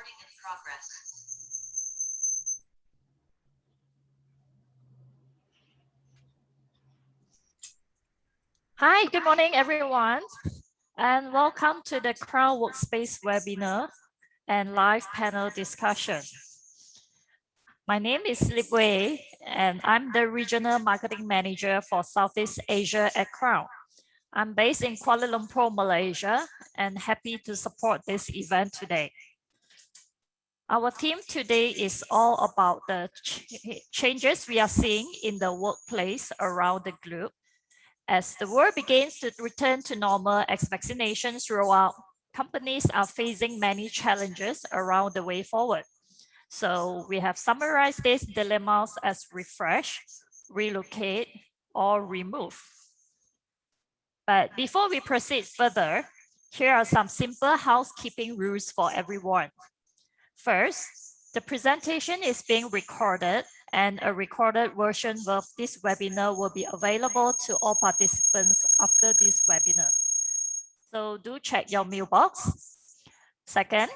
Recording in progress. Hi, good morning, everyone, and welcome to the Crown Workspace webinar and live panel discussion. My name is Lip Wei, and I'm the Regional Marketing Manager for Southeast Asia at Crown. I'm based in Kuala Lumpur, Malaysia, and happy to support this event today. Our theme today is all about the changes we are seeing in the workplace around the globe. As the world begins to return to normal as vaccinations roll out, companies are facing many challenges around the way forward. So we have summarized these dilemmas as refresh, relocate, or remove. But before we proceed further, here are some simple housekeeping rules for everyone. First, the presentation is being recorded, and a recorded version of this webinar will be available to all participants after this webinar. So do check your mailbox. Second,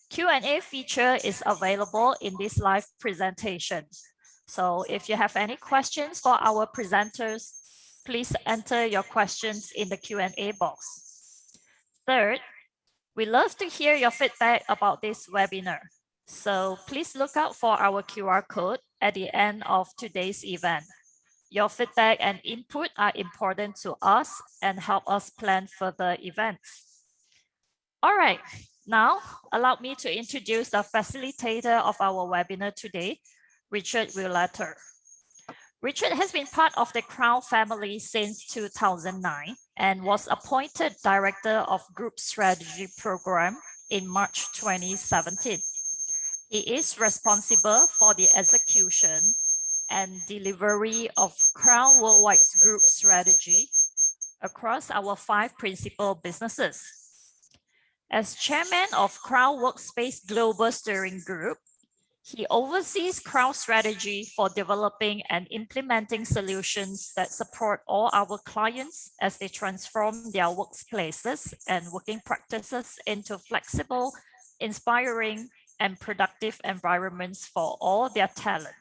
Q&A feature is available in this live presentation. So if you have any questions for our presenters, please enter your questions in the Q&A box. Third, we love to hear your feedback about this webinar. So please look out for our QR code at the end of today's event. Your feedback and input are important to us and help us plan further events. All right, now allow me to introduce the facilitator of our webinar today, Richard Willeter. Richard has been part of the Crown family since 2009 and was appointed Director of Group Strategy Program in March 2017. He is responsible for the execution and delivery of Crown Worldwide's group strategy across our 5 principal businesses. As chairman of Crown Workspace Global Steering Group, he oversees Crown strategy for developing and implementing solutions that support all our clients as they transform their workplaces and working practices into flexible, inspiring, and productive environments for all their talent.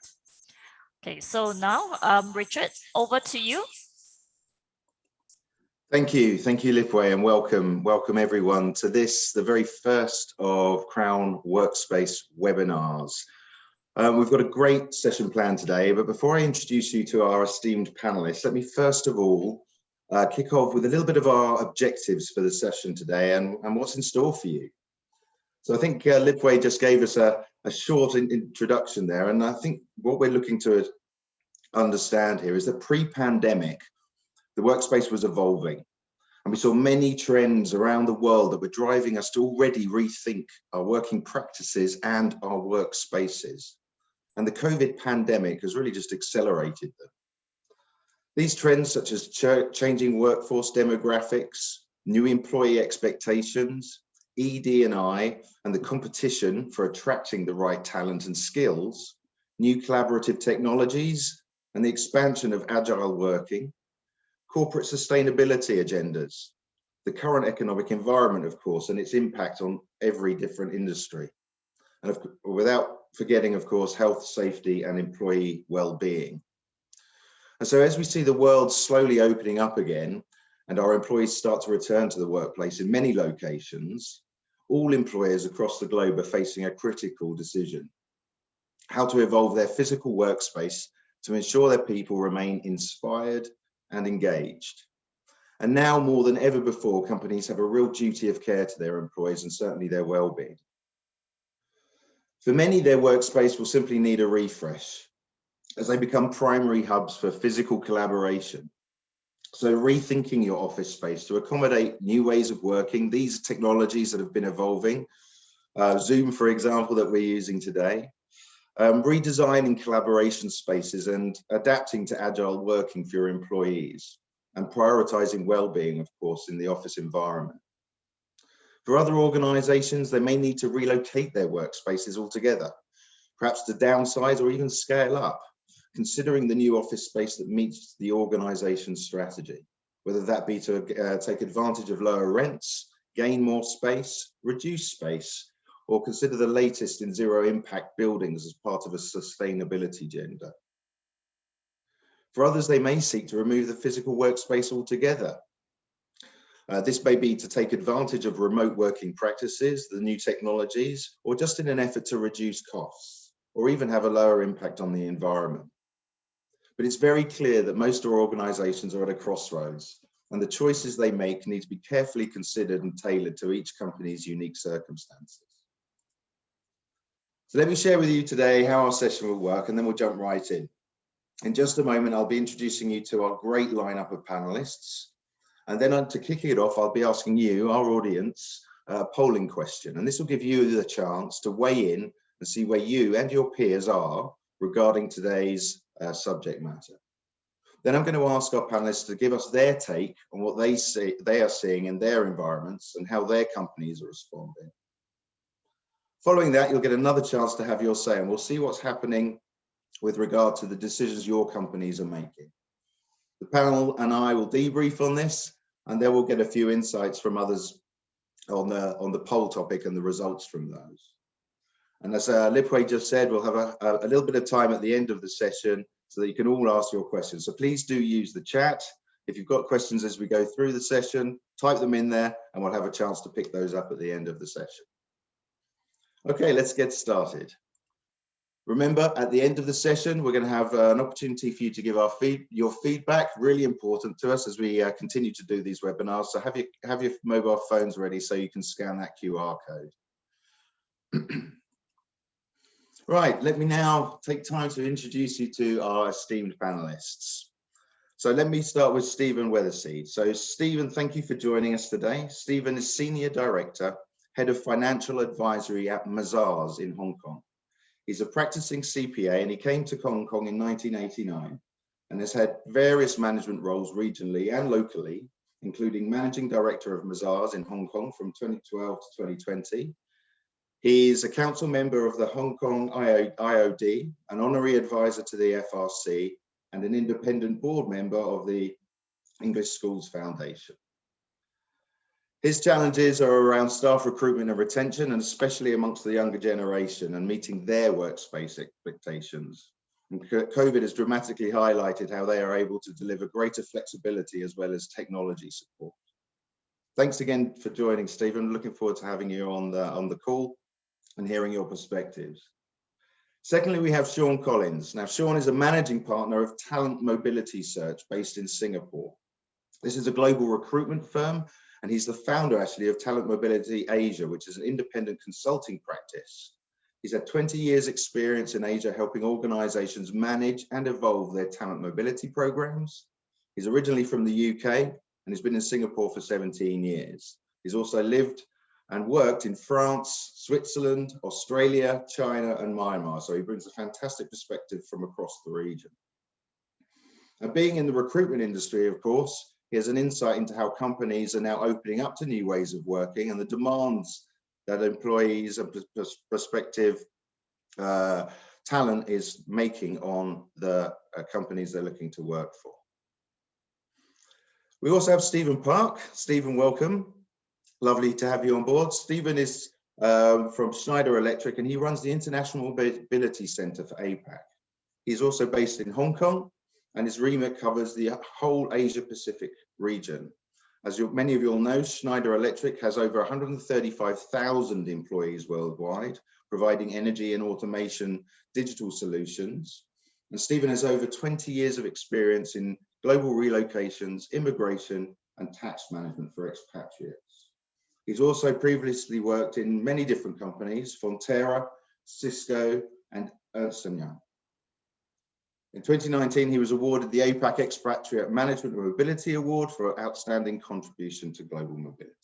Okay, so now, Richard, over to you. Thank you, Lipway, and welcome everyone to this, the very first of Crown Workspace webinars. We've got a great session planned today, but before I introduce you to our esteemed panelists, let me first of all kick off with a little bit of our objectives for the session today and what's in store for you. So I think Lipway just gave us a short introduction there, and I think what we're looking to understand here is that pre-pandemic, the workspace was evolving, and we saw many trends around the world that were driving us to already rethink our working practices and our workspaces. And the COVID pandemic has really just accelerated them. These trends, such as changing workforce demographics, new employee expectations, ED&I, and the competition for attracting the right talent and skills, new collaborative technologies, and the expansion of agile working, corporate sustainability agendas, the current economic environment, of course, and its impact on every different industry. And without forgetting, of course, health, safety, and employee well-being. And so as we see the world slowly opening up again, and our employees start to return to the workplace in many locations, all employers across the globe are facing a critical decision: how to evolve their physical workspace to ensure their people remain inspired and engaged. And now more than ever before, companies have a real duty of care to their employees and certainly their well-being. For many, their workspace will simply need a refresh as they become primary hubs for physical collaboration. So rethinking your office space to accommodate new ways of working, these technologies that have been evolving, Zoom, for example, that we're using today, redesigning collaboration spaces and adapting to agile working for your employees, and prioritizing well-being, of course, in the office environment. For other organizations, they may need to relocate their workspaces altogether, perhaps to downsize or even scale up, considering the new office space that meets the organization's strategy, whether that be to take advantage of lower rents, gain more space, reduce space, or consider the latest in zero impact buildings as part of a sustainability agenda. For others, they may seek to remove the physical workspace altogether. This may be to take advantage of remote working practices, the new technologies, or just in an effort to reduce costs, or even have a lower impact on the environment. But it's very clear that most organizations are at a crossroads, and the choices they make need to be carefully considered and tailored to each company's unique circumstances. So let me share with you today how our session will work, and then we'll jump right in. In just a moment, I'll be introducing you to our great lineup of panelists. And then to kick it off, I'll be asking you, our audience, a polling question. And this will give you the chance to weigh in and see where you and your peers are regarding today's subject matter. Then I'm going to ask our panelists to give us their take on what they are seeing in their environments and how their companies are responding. Following that, you'll get another chance to have your say, and we'll see what's happening with regard to the decisions your companies are making. The panel and I will debrief on this, and then we'll get a few insights from others on the poll topic and the results from those. And as Lipway just said, we'll have a little bit of time at the end of the session so that you can all ask your questions. So please do use the chat. If you've got questions as we go through the session, type them in there and we'll have a chance to pick those up at the end of the session. Okay, let's get started. Remember, at the end of the session, we're going to have an opportunity for you to give your feedback, really important to us as we continue to do these webinars. So have your mobile phones ready so you can scan that QR code. Right, let me now take time to introduce you to our esteemed panelists. So let me start with Stephen Weatherseed. So Stephen, thank you for joining us today. Stephen is Senior Director, Head of Financial Advisory at Mazars in Hong Kong. He's a practicing CPA and he came to Hong Kong in 1989 and has had various management roles regionally and locally, including Managing Director of Mazars in Hong Kong from 2012 to 2020. He's a council member of the Hong Kong IOD, an honorary advisor to the FRC, and an independent board member of the English Schools Foundation. His challenges are around staff recruitment and retention, and especially amongst the younger generation and meeting their workspace expectations. And COVID has dramatically highlighted how they are able to deliver greater flexibility as well as technology support. Thanks again for joining, Stephen. Looking forward to having you on the call and hearing your perspectives. Secondly, we have Sean Collins. Now, Sean is a managing partner of Talent Mobility Search based in Singapore. This is a global recruitment firm, and he's the founder actually of Talent Mobility Asia, which is an independent consulting practice. He's had 20 years experience in Asia, helping organizations manage and evolve their talent mobility programs. He's originally from the UK and has been in Singapore for 17 years. He's also lived and worked in France, Switzerland, Australia, China, and Myanmar. So he brings a fantastic perspective from across the region. And being in the recruitment industry, of course, he has an insight into how companies are now opening up to new ways of working and the demands that employees and prospective talent is making on the companies they're looking to work for. We also have Stephen Park. Stephen, welcome. Lovely to have you on board. Stephen is from Schneider Electric and he runs the International Mobility Center for APAC. He's also based in Hong Kong and his remit covers the whole Asia Pacific region. As many of you all know, Schneider Electric has over 135,000 employees worldwide, providing energy and automation digital solutions. And Stephen has over 20 years of experience in global relocations, immigration, and tax management for expatriates. He's also previously worked in many different companies, Fonterra, Cisco, and Ernst & Young. In 2019, he was awarded the APAC Expatriate Management and Mobility Award for outstanding contribution to global mobility.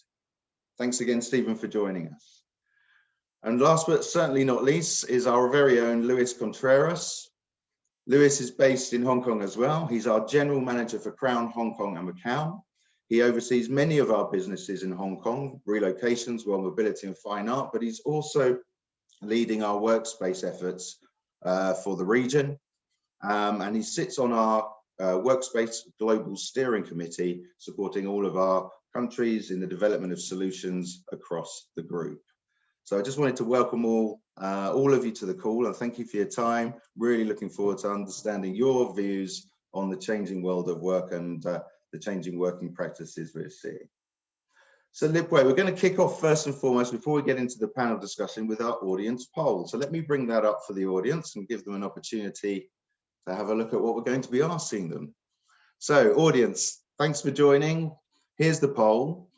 Thanks again, Stephen, for joining us. And last but certainly not least is our very own Luis Contreras. Luis is based in Hong Kong as well. He's our General Manager for Crown Hong Kong and Macau. He oversees many of our businesses in Hong Kong, relocations, world mobility and fine art, but he's also leading our workspace efforts for the region. And he sits on our Workspace Global Steering Committee, supporting all of our countries in the development of solutions across the group. So I just wanted to welcome all of you to the call, and thank you for your time. Really looking forward to understanding your views on the changing world of work and the changing working practices we're seeing. So Lipway, we're going to kick off first and foremost before we get into the panel discussion with our audience poll. So let me bring that up for the audience and give them an opportunity to have a look at what we're going to be asking them. So audience, thanks for joining. Here's the poll.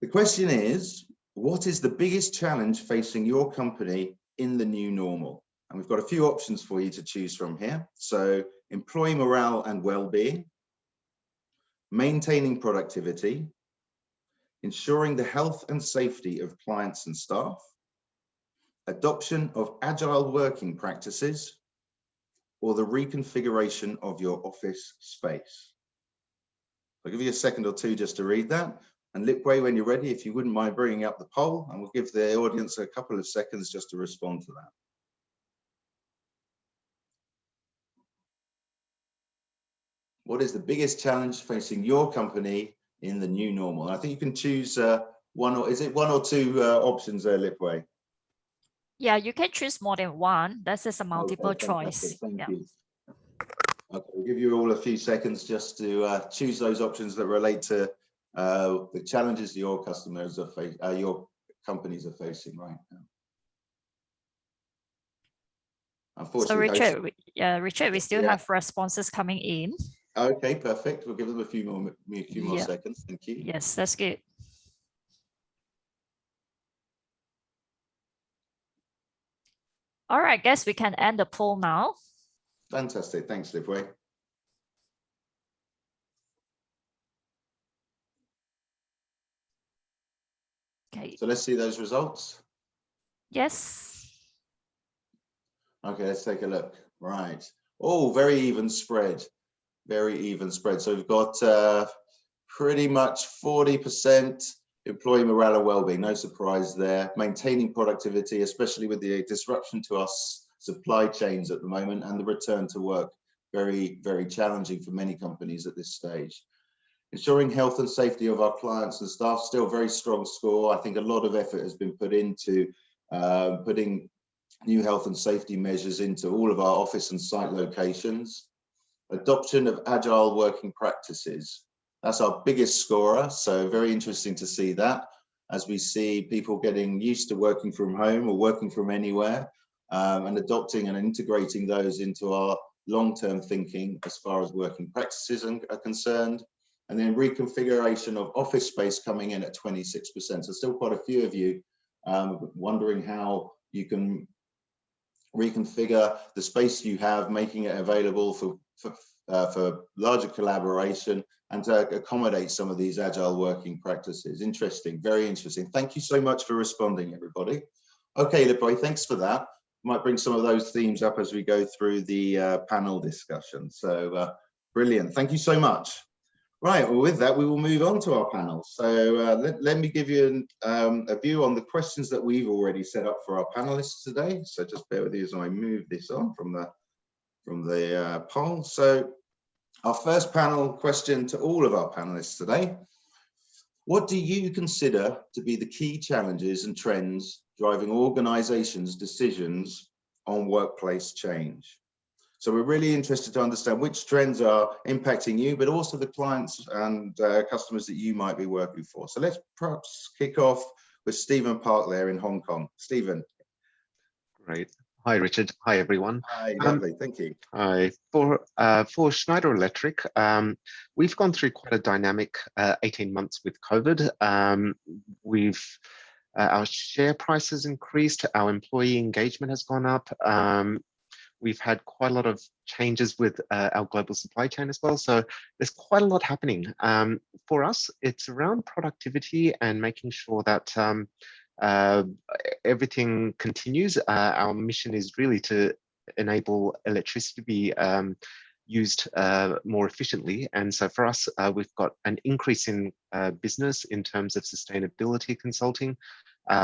The question is, what is the biggest challenge facing your company in the new normal? And we've got a few options for you to choose from here. So employee morale and well-being, maintaining productivity, ensuring the health and safety of clients and staff, adoption of agile working practices, or the reconfiguration of your office space. I'll give you a second or two just to read that. And Lipway, when you're ready, if you wouldn't mind bringing up the poll, and we'll give the audience a couple of seconds just to respond to that. What is the biggest challenge facing your company in the new normal? And I think you can choose one or two options there, Lipway? Yeah, you can choose more than one. This is a multiple choice. Thank you. Okay, we'll give you all a few seconds just to choose those options that relate to the challenges your customers are facing, your companies are facing right now. Unfortunately, so Richard, we still have responses coming in. Okay, perfect. We'll give them a few more seconds. Thank you. Yes, that's good. All right, I guess we can end the poll now. Fantastic. Thanks, Lipway. Okay. So let's see those results. Yes. Okay, let's take a look. Right. Oh, very even spread. Very even spread. So we've got pretty much 40% employee morale and well-being. No surprise there. Maintaining productivity, especially with the disruption to our supply chains at the moment and the return to work. Very, very challenging for many companies at this stage. Ensuring health and safety of our clients and staff, still very strong score. I think a lot of effort has been put into putting new health and safety measures into all of our office and site locations. Adoption of agile working practices. That's our biggest scorer. So very interesting to see that as we see people getting used to working from home or working from anywhere and adopting and integrating those into our long-term thinking as far as working practices are concerned. And then reconfiguration of office space coming in at 26%. So still quite a few of you wondering how you can reconfigure the space you have, making it available for larger collaboration and to accommodate some of these agile working practices. Interesting, very interesting. Thank you so much for responding, everybody. Okay, Lipway, thanks for that. Might bring some of those themes up as we go through the panel discussion. So brilliant, thank you so much. Right, well, with that, we will move on to our panel. So let me give you a view on the questions that we've already set up for our panelists today. So just bear with you as I move this on from the poll. So our first panel question to all of our panelists today: what do you consider to be the key challenges and trends driving organizations' decisions on workplace change? So we're really interested to understand which trends are impacting you, but also the clients and customers that you might be working for. So let's perhaps kick off with Stephen Park there in Hong Kong. Stephen. Great. Hi, Richard. Hi, everyone. Hi, lovely. Thank you. Hi. For Schneider Electric, we've gone through quite a dynamic 18 months with COVID. Our share price has increased. Our employee engagement has gone up. We've had quite a lot of changes with our global supply chain as well. So there's quite a lot happening. For us, it's around productivity and making sure that everything continues. Our mission is really to enable electricity to be used more efficiently. And so for us, we've got an increase in business in terms of sustainability consulting.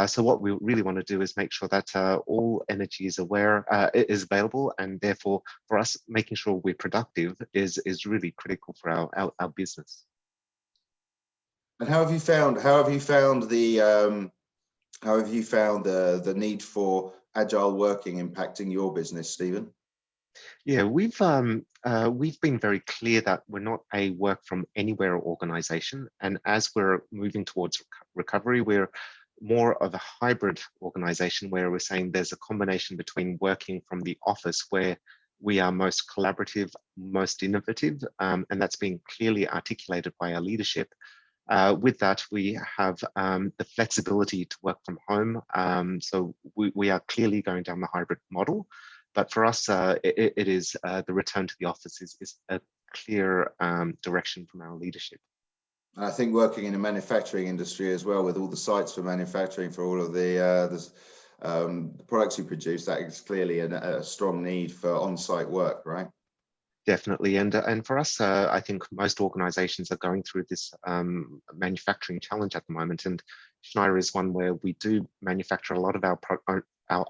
So what we really want to do is make sure that all energy is available, and therefore for us, making sure we're productive is really critical for our business. And how have you found the How have you found the need for agile working impacting your business, Stephen? Yeah, we've been very clear that we're not a work from anywhere organization, and as we're moving towards recovery, we're more of a hybrid organization where we're saying there's a combination between working from the office where we are most collaborative, most innovative, and that's being clearly articulated by our leadership. With that, we have the flexibility to work from home. So we are clearly going down the hybrid model. But for us, it is the return to the office is a clear direction from our leadership. I think working in the manufacturing industry as well, with all the sites for manufacturing for all of the products you produce, that is clearly a strong need for on-site work, right? Definitely, and for us, I think most organisations are going through this manufacturing challenge at the moment, and Schneider is one where we do manufacture a lot of our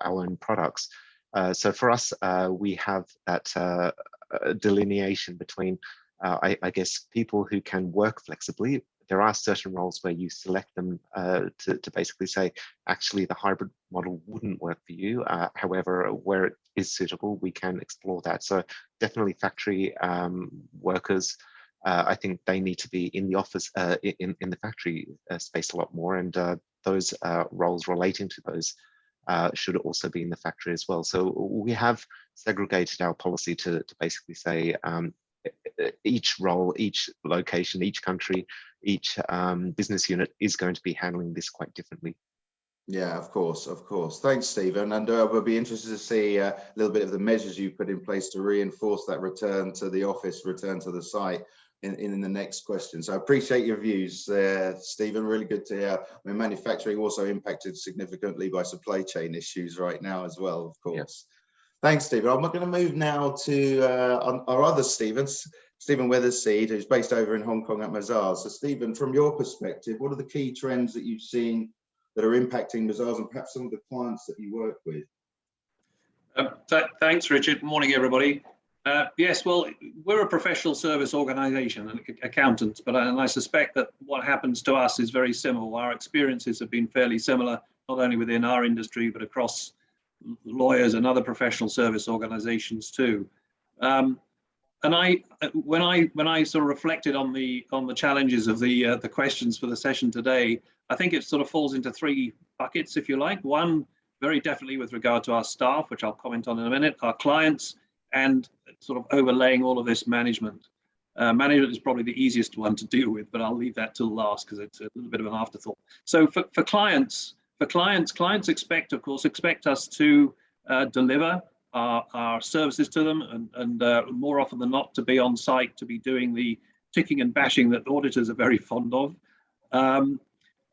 own products. So for us, we have that delineation between, I guess, people who can work flexibly. There are certain roles where you select them to basically say, actually, the hybrid model wouldn't work for you. However, where it is suitable, we can explore that. So definitely factory workers, I think they need to be in the office, in the factory space a lot more. And those roles relating to those should also be in the factory as well. So we have segregated our policy to basically say each role, each location, each country, each business unit is going to be handling this quite differently. Yeah, of course, of course. Thanks, Stephen. And we'll be interested to see a little bit of the measures you put in place to reinforce that return to the office, return to the site in the next question. So I appreciate your views there, Stephen. Really good to hear. I mean, manufacturing also impacted significantly by supply chain issues right now as well, of course. Yeah. Thanks, Stephen. I'm going to move now to our other Stephen Weatherseed, who's based over in Hong Kong at Mazars. So Stephen, from your perspective, what are the key trends that you've seen that are impacting Mazars and perhaps some of the clients that you work with? Thanks, Richard. Morning, everybody. Yes, well, we're a professional service organisation and accountants, and I suspect that what happens to us is very similar. Our experiences have been fairly similar, not only within our industry, but across lawyers and other professional service organisations too. And when I sort of reflected on the challenges of the questions for the session today, I think it sort of falls into three buckets, if you like. One, very definitely with regard to our staff, which I'll comment on in a minute, our clients, and sort of overlaying all of this management. Management is probably the easiest one to deal with, but I'll leave that till last because it's a little bit of an afterthought. So for clients expect us to deliver our services to them, and more often than not to be on site, to be doing the ticking and bashing that auditors are very fond of.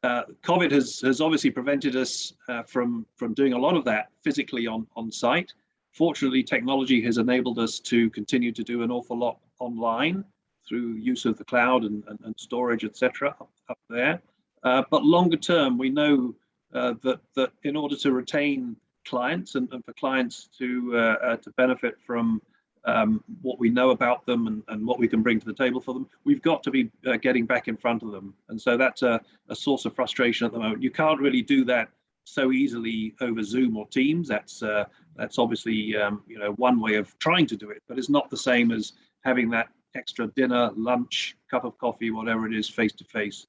COVID has obviously prevented us from doing a lot of that physically on site. Fortunately, technology has enabled us to continue to do an awful lot online through use of the cloud and storage, etc. up there. But longer term, we know that in order to retain clients and for clients to benefit from what we know about them and what we can bring to the table for them, we've got to be getting back in front of them. And so that's a source of frustration at the moment. You can't really do that so easily over Zoom or Teams. That's obviously one way of trying to do it, but it's not the same as having that extra dinner, lunch, cup of coffee, whatever it is, face to face.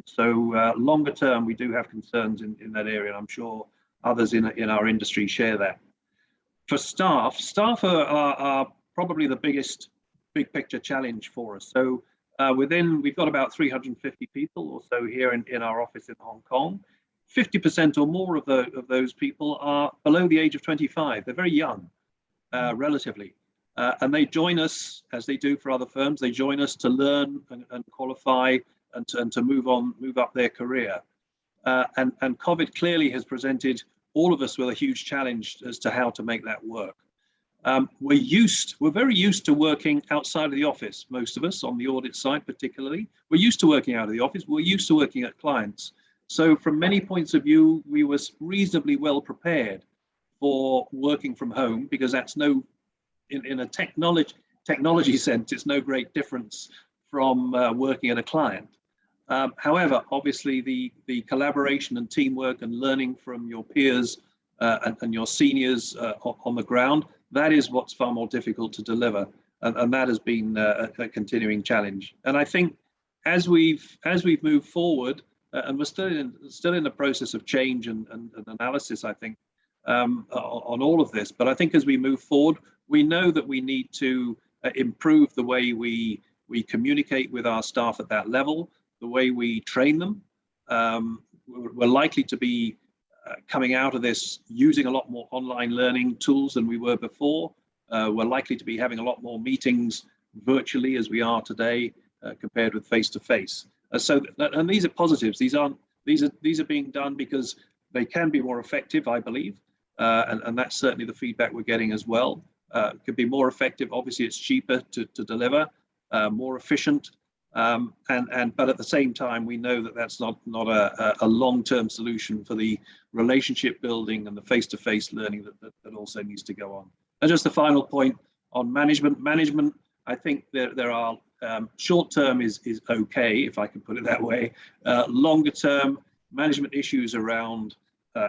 So longer term, we do have concerns in that area, and I'm sure others in our industry share that. For staff are probably the biggest big picture challenge for us. So we've got about 350 people or so here in our office in Hong Kong. 50% or more of those people are below the age of 25. They're very young, relatively. And they join us, as they do for other firms, they join us to learn and qualify and to move up their career. And COVID clearly has presented all of us with a huge challenge as to how to make that work. We're very used to working outside of the office, most of us, on the audit side particularly. We're used to working out of the office, we're used to working at clients. So from many points of view, we were reasonably well prepared for working from home, because that's in a technology sense, it's no great difference from working at a client. However, obviously the collaboration and teamwork and learning from your peers and your seniors on the ground, that is what's far more difficult to deliver. And that has been a continuing challenge. And I think as we've moved forward, and we're still in the process of change and analysis, I think, on all of this. But I think as we move forward, we know that we need to improve the way we communicate with our staff at that level, the way we train them. We're likely to be coming out of this using a lot more online learning tools than we were before. We're likely to be having a lot more meetings virtually as we are today compared with face-to-face. And these are positives. These are being done because they can be more effective, I believe, and that's certainly the feedback we're getting as well. Could be more effective. Obviously, it's cheaper to deliver, more efficient. But at the same time, we know that that's not a long-term solution for the relationship building and the face-to-face learning that also needs to go on. And just the final point on management. Management, I think there are short-term is okay, if I can put it that way. Longer-term management issues around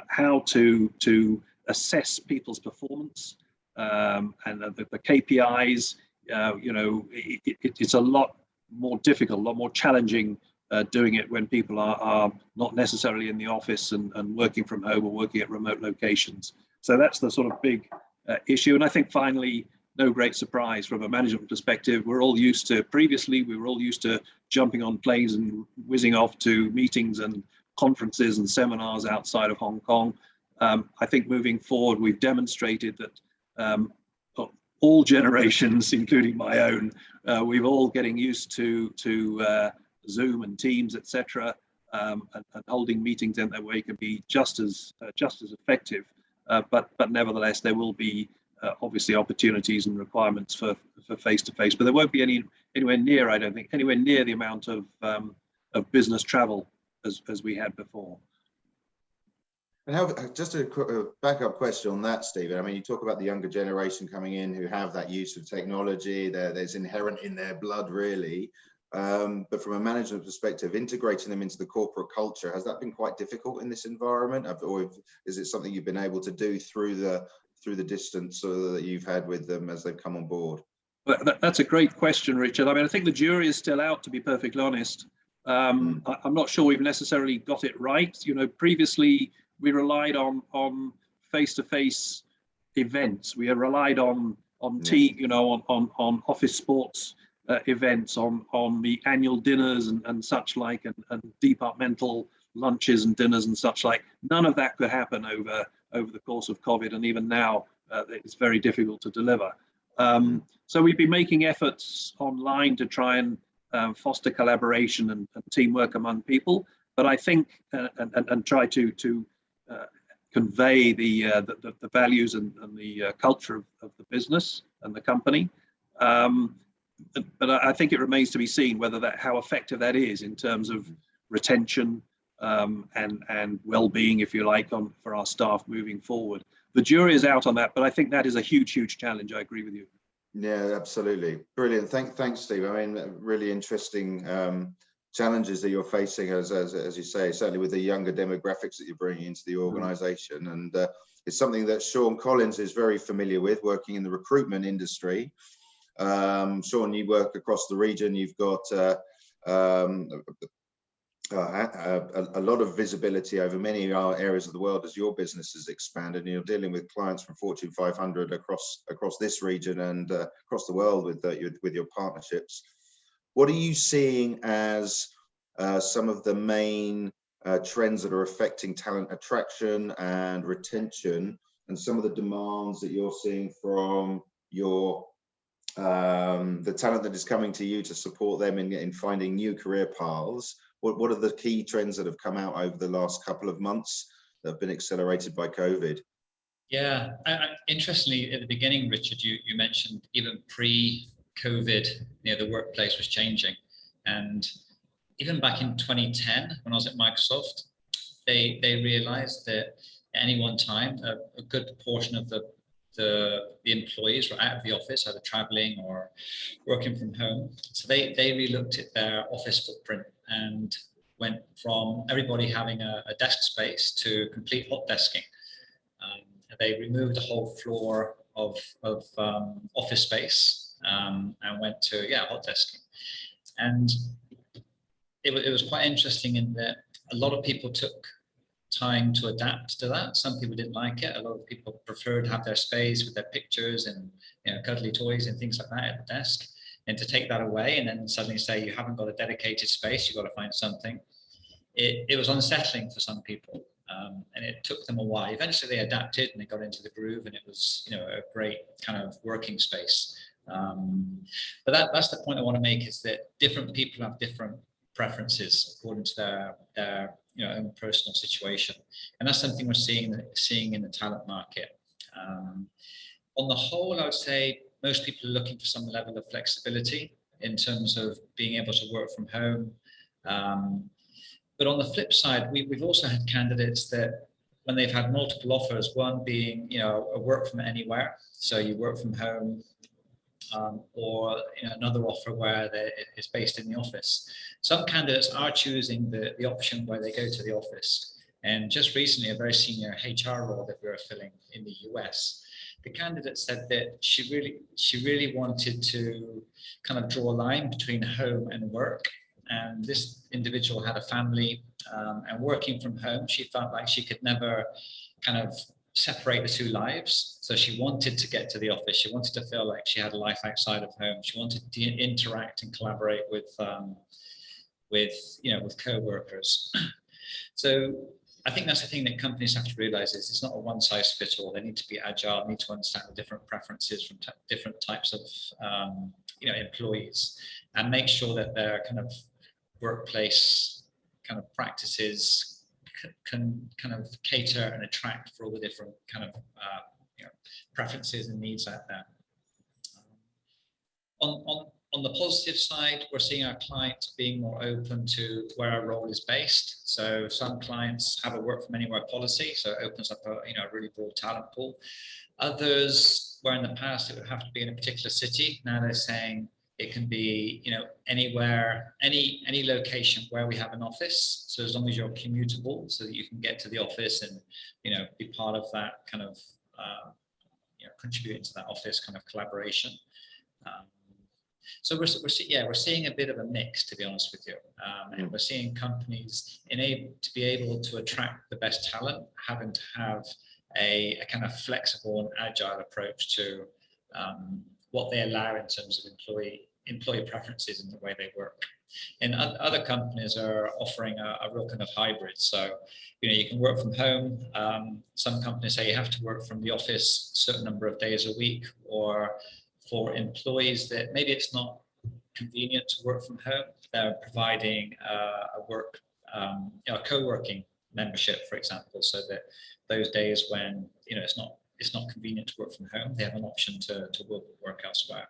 how to assess people's performance and the KPIs. It's a lot more difficult, a lot more challenging doing it when people are not necessarily in the office and working from home or working at remote locations. So that's the sort of big issue. And I think finally, no great surprise from a management perspective. We were all used to jumping on planes and whizzing off to meetings and conferences and seminars outside of Hong Kong. I think moving forward, we've demonstrated that all generations, including my own, we're all getting used to Zoom and Teams, etc., and holding meetings in that way can be just as effective. But nevertheless, there will be obviously opportunities and requirements for face-to-face, but there won't be anywhere near, I don't think, anywhere near the amount of business travel as we had before. And just a backup question on that, Stephen. I mean, you talk about the younger generation coming in who have that use of technology. There's inherent in their blood, really. But from a management perspective, integrating them into the corporate culture, has that been quite difficult in this environment? Or is it something you've been able to do through the distance that you've had with them as they've come on board? Well, that's a great question, Richard. I mean, I think the jury is still out, to be perfectly honest. I'm not sure we've necessarily got it right. Previously, we relied on face-to-face events. We have relied on office sports events, on the annual dinners and such like, and departmental lunches and dinners and such like. None of that could happen over the course of COVID, and even now it's very difficult to deliver. So we've been making efforts online to try and foster collaboration and teamwork among people, but I think and try to convey the values and the culture of the business and the company. But I think it remains to be seen how effective that is in terms of retention and well-being, if you like, for our staff moving forward. The jury is out on that, but I think that is a huge challenge. I agree with you. Yeah, absolutely. Brilliant. Thanks, Steve. I mean, really interesting challenges that you're facing, as you say, certainly with the younger demographics that you're bringing into the organisation. And it's something that Sean Collins is very familiar with, working in the recruitment industry. Sean, you work across the region. You've got a lot of visibility over many areas of the world as your business has expanded, and you're dealing with clients from Fortune 500 across this region and across the world with your partnerships. What are you seeing as some of the main trends that are affecting talent attraction and retention, and some of the demands that you're seeing from the talent that is coming to you to support them in finding new career paths? What are the key trends that have come out over the last couple of months that have been accelerated by COVID? Yeah, interestingly, at the beginning, Richard, you mentioned even pre-COVID, the workplace was changing. And even back in 2010, when I was at Microsoft, they realized that at any one time, a good portion of the the employees were out of the office, either traveling or working from home. So they re-looked at their office footprint and went from everybody having a desk space to complete hot desking. They removed the whole floor of office space and went to hot desking. And it was quite interesting in that a lot of people took time to adapt to that. Some people didn't like it. A lot of people preferred to have their space with their pictures and cuddly toys and things like that at the desk. And to take that away and then suddenly say you haven't got a dedicated space, you've got to find something. It was unsettling for some people. And it took them a while. Eventually they adapted and they got into the groove, and it was a great kind of working space. But that's the point I want to make, is that different people have different preferences according to their own personal situation, and that's something we're seeing in the talent market. On the whole, I would say most people are looking for some level of flexibility in terms of being able to work from home. But on the flip side, we've also had candidates that when they've had multiple offers, one being a work from anywhere, so you work from home, or another offer where it's based in the office. Some candidates are choosing the option where they go to the office. And just recently, a very senior HR role that we were filling in the US, the candidate said that she really wanted to kind of draw a line between home and work. And this individual had a family, and working from home, she felt like she could never kind of separate the two lives. So she wanted to get to the office. She wanted to feel like she had a life outside of home. She wanted to interact and collaborate with co-workers. So I think that's the thing that companies have to realize, is it's not a one size fits all. They need to be agile, need to understand the different preferences from different types of employees, and make sure that their kind of workplace kind of practices can kind of cater and attract for all the different kind of preferences and needs out there. On the positive side, we're seeing our clients being more open to where our role is based. So some clients have a work from anywhere policy, so it opens up a really broad talent pool. Others, where in the past it would have to be in a particular city, now they're saying it can be anywhere, any location where we have an office. So as long as you're commutable, so that you can get to the office and be part of that kind of contributing to that office kind of collaboration. So we're seeing a bit of a mix, to be honest with you, and we're seeing companies to be able to attract the best talent, having to have a kind of flexible and agile approach to what they allow in terms of employee preferences and the way they work. And other companies are offering a real kind of hybrid. So you can work from home. Some companies say you have to work from the office a certain number of days a week, or for employees that maybe it's not convenient to work from home, they're providing a co-working membership, for example, so that those days when it's not convenient to work from home, they have an option to work elsewhere.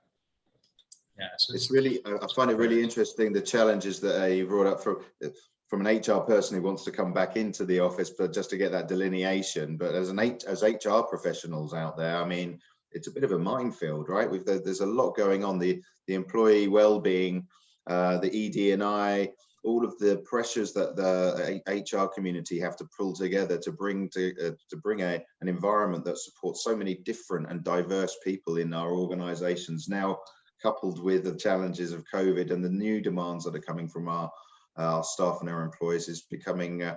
Yeah, so it's really, I find it really interesting, the challenges that you brought up from an HR person who wants to come back into the office, but just to get that delineation. But as HR professionals out there, I mean, it's a bit of a minefield, right? There's a lot going on, the employee well-being, the ED&I, all of the pressures that the HR community have to pull together to bring an environment that supports so many different and diverse people in our organizations, now coupled with the challenges of COVID and the new demands that are coming from our staff and our employees, is becoming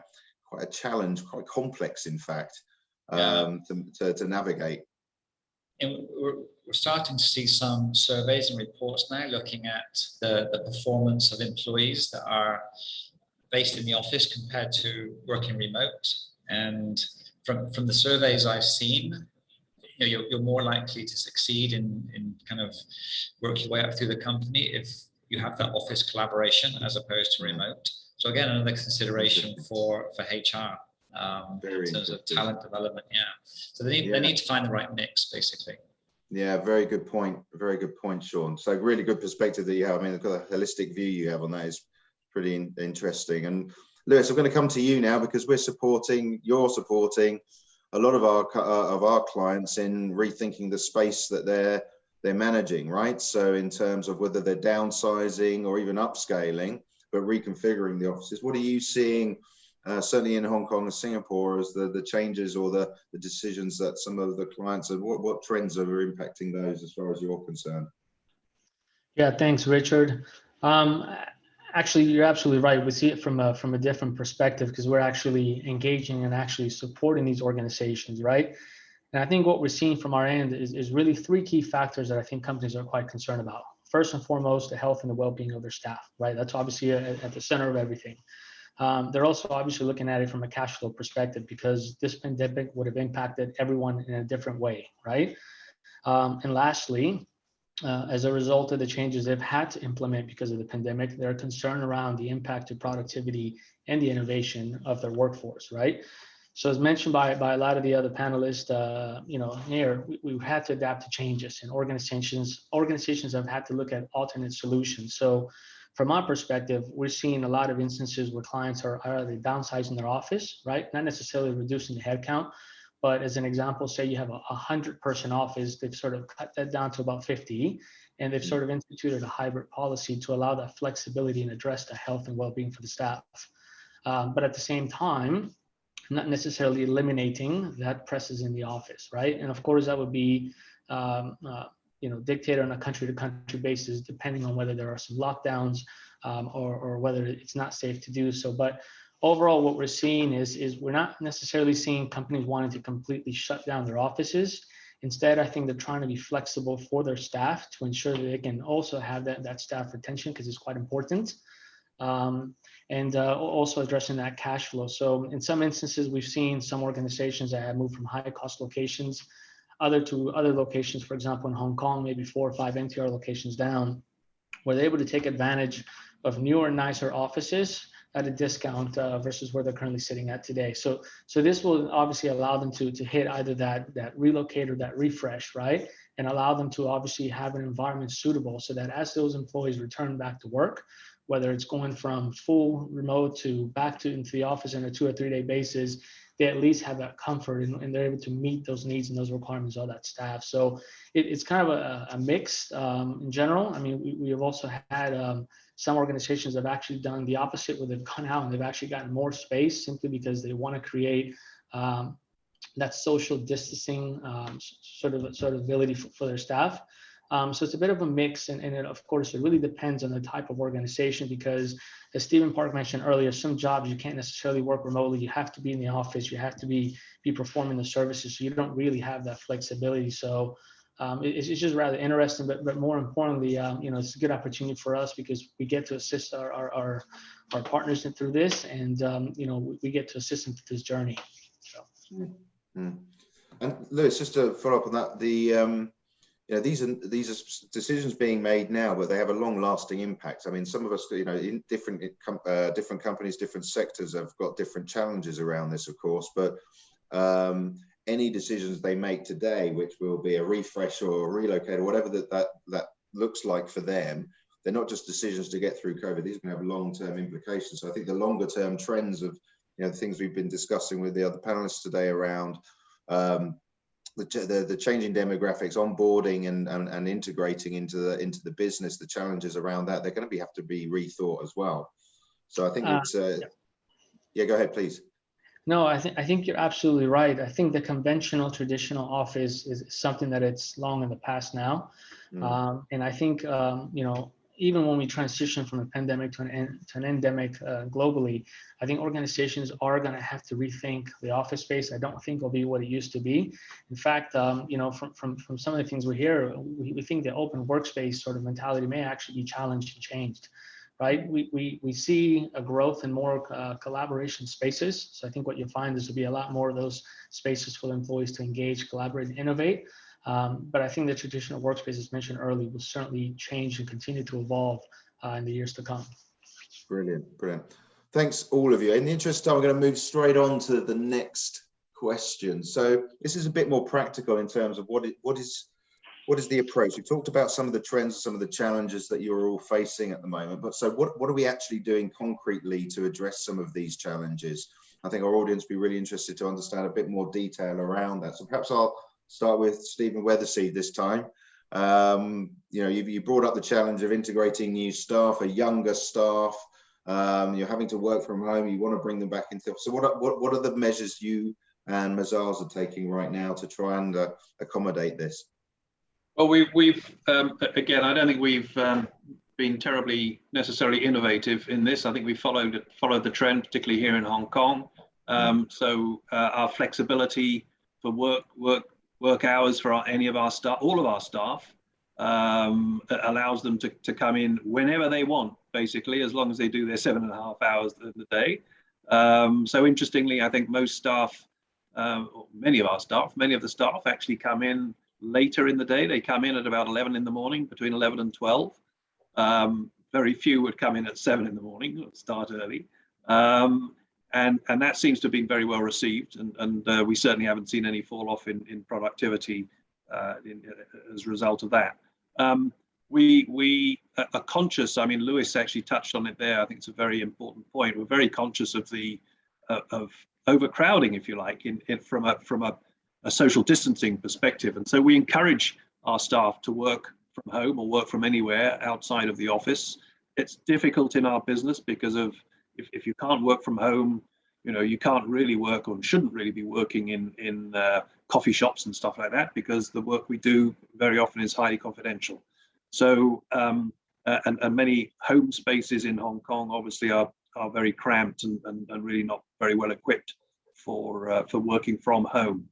quite a challenge, quite complex, in fact, to navigate. And we're starting to see some surveys and reports now looking at the performance of employees that are based in the office compared to working remote. And from the surveys I've seen, you're more likely to succeed in kind of work your way up through the company if you have that office collaboration as opposed to remote. So again, another consideration for HR. In terms of talent development, so they need to find the right mix, basically. Yeah, very good point, Sean. So really good perspective that you have. I mean, the holistic view you have on that is pretty interesting. And Lewis, I'm going to come to you now, because you're supporting a lot of our clients in rethinking the space that they're managing, right? So in terms of whether they're downsizing or even upscaling, but reconfiguring the offices. What are you seeing, certainly in Hong Kong and Singapore, as the changes or the decisions that some of the clients have, what trends are impacting those as far as you're concerned? Yeah, thanks, Richard. Actually, you're absolutely right. We see it from a different perspective because we're actually engaging and actually supporting these organizations, right? And I think what we're seeing from our end is really three key factors that I think companies are quite concerned about. First and foremost, the health and the well-being of their staff, right? That's obviously at the center of everything. They're also obviously looking at it from a cash flow perspective because this pandemic would have impacted everyone in a different way, right? And lastly, as a result of the changes they've had to implement because of the pandemic, they're concerned around the impact to productivity and the innovation of their workforce, right? So as mentioned by a lot of the other panelists, here, we've had to adapt to changes, and organizations have had to look at alternate solutions. So from our perspective, we're seeing a lot of instances where clients are either downsizing their office, right? Not necessarily reducing the headcount, but as an example, say you have a 100-person office, they've sort of cut that down to about 50, and they've sort of instituted a hybrid policy to allow that flexibility and address the health and well-being for the staff. But at the same time, not necessarily eliminating that presence in the office, right? And of course, that would be dictated on a country-to-country basis, depending on whether there are some lockdowns or whether it's not safe to do so. But overall, what we're seeing is we're not necessarily seeing companies wanting to completely shut down their offices. Instead, I think they're trying to be flexible for their staff to ensure that they can also have that staff retention because it's quite important. And also addressing that cash flow. So in some instances, we've seen some organizations that have moved from high cost locations to other locations, for example, in Hong Kong, maybe 4 or 5 NTR locations down, where they're able to take advantage of newer, nicer offices at a discount versus where they're currently sitting at today. So this will obviously allow them to hit either that relocate or that refresh, right? And allow them to obviously have an environment suitable so that as those employees return back to work, whether it's going from full remote to back into the office on a 2 or 3 day basis, they at least have that comfort and they're able to meet those needs and those requirements of that staff. So it's kind of a mix in general. I mean, we have also had some organizations that have actually done the opposite, where they've gone out and they've actually gotten more space simply because they want to create that social distancing sort of ability for their staff. So it's a bit of a mix, and of course, it really depends on the type of organization because, as Stephen Park mentioned earlier, some jobs you can't necessarily work remotely. You have to be in the office. You have to be performing the services, so you don't really have that flexibility. So it's just rather interesting, but more importantly, it's a good opportunity for us because we get to assist our partners through this, and we get to assist them through this journey. So. Mm-hmm. And Lewis, just to follow up on that, these are decisions being made now, but they have a long-lasting impact. I mean, some of us, in different companies, different sectors have got different challenges around this, of course. But any decisions they make today, which will be a refresh or a relocate or whatever that looks like for them, they're not just decisions to get through COVID. These are going to have long-term implications. So I think the longer-term trends of the things we've been discussing with the other panelists today around the changing demographics, onboarding and integrating into the business, the challenges around that, they're going to have to be rethought as well. So I think it's yeah, go ahead, please. No, I think you're absolutely right. I think the conventional traditional office is something that it's long in the past now, and I think even when we transition from a pandemic to an endemic globally, I think organizations are going to have to rethink the office space. I don't think it'll be what it used to be. In fact, from some of the things we hear, we think the open workspace sort of mentality may actually be challenged and changed, right? We see a growth in more collaboration spaces. So I think what you'll find is there'll be a lot more of those spaces for the employees to engage, collaborate, and innovate. But I think the traditional workspace, as mentioned earlier, will certainly change and continue to evolve in the years to come. Brilliant. Thanks, all of you. In the interest of time, I'm going to move straight on to the next question. So this is a bit more practical in terms of what is the approach. We talked about some of the trends, some of the challenges that you're all facing at the moment. But so what are we actually doing concretely to address some of these challenges? I think our audience will be really interested to understand a bit more detail around that. So perhaps I'll start with Stephen Weatherseed this time. You know, you brought up the challenge of integrating new staff, a younger staff. You're having to work from home. You want to bring them back into. So what are the measures you and Mazars are taking right now to try and accommodate this? Well, we've again, I don't think we've been terribly necessarily innovative in this. I think we followed the trend, particularly here in Hong Kong. So our flexibility for work hours for any of our staff, all of our staff, allows them to come in whenever they want, basically, as long as they do their 7.5 hours in the day. So interestingly, I think most staff, many of the staff actually come in later in the day. They come in at about 11 in the morning, between 11 and 12. Very few would come in at 7 in the morning, start early. And that seems to have been very well received. And we certainly haven't seen any fall off in productivity as a result of that. We are conscious, I mean, Lewis actually touched on it there. I think it's a very important point. We're very conscious of the of overcrowding, if you like, from a social distancing perspective. And so we encourage our staff to work from home or work from anywhere outside of the office. It's difficult in our business because of if you can't work from home, you know, you can't really work or shouldn't really be working in coffee shops and stuff like that, because the work we do very often is highly confidential. So and many home spaces in Hong Kong obviously are very cramped and really not very well equipped for working from home.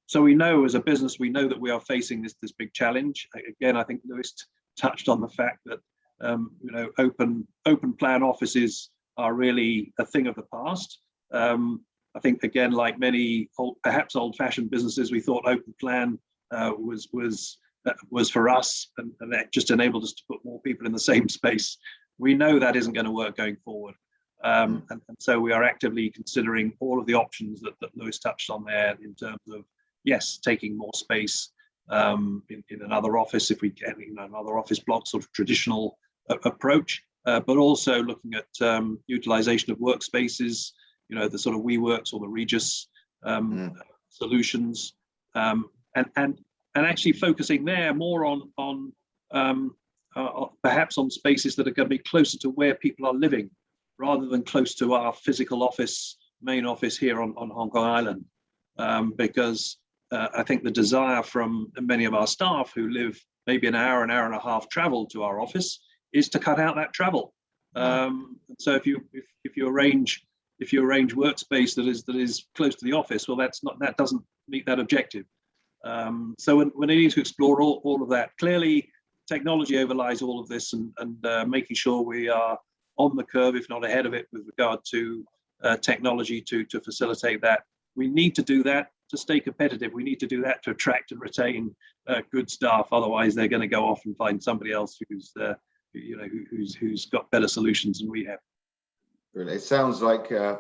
So we know as a business, we know that we are facing this big challenge. Again, I think Lewis touched on the fact that you know, open plan offices are really a thing of the past. I think, again, like many perhaps old-fashioned businesses, we thought open plan was for us, and that just enabled us to put more people in the same space. We know that isn't going to work going forward. And so we are actively considering all of the options that Lewis touched on there, in terms of, yes, taking more space in another office if we can, you know, another office block, sort of traditional approach, but also looking at utilization of workspaces, you know, the sort of WeWorks or the Regus solutions, and actually focusing there more on perhaps on spaces that are going to be closer to where people are living, rather than close to our physical office, main office here on Hong Kong Island, because I think the desire from many of our staff who live maybe an hour and a half travel to our office is to cut out that travel. So if you arrange workspace that is close to the office, well, that doesn't meet that objective. So we need to explore all of that. Clearly, technology overlies all of this, and making sure we are on the curve, if not ahead of it, with regard to technology to facilitate that. We need to do that to stay competitive. We need to do that to attract and retain good staff. Otherwise, they're going to go off and find somebody else who's got better solutions than we have. Really, it sounds like, as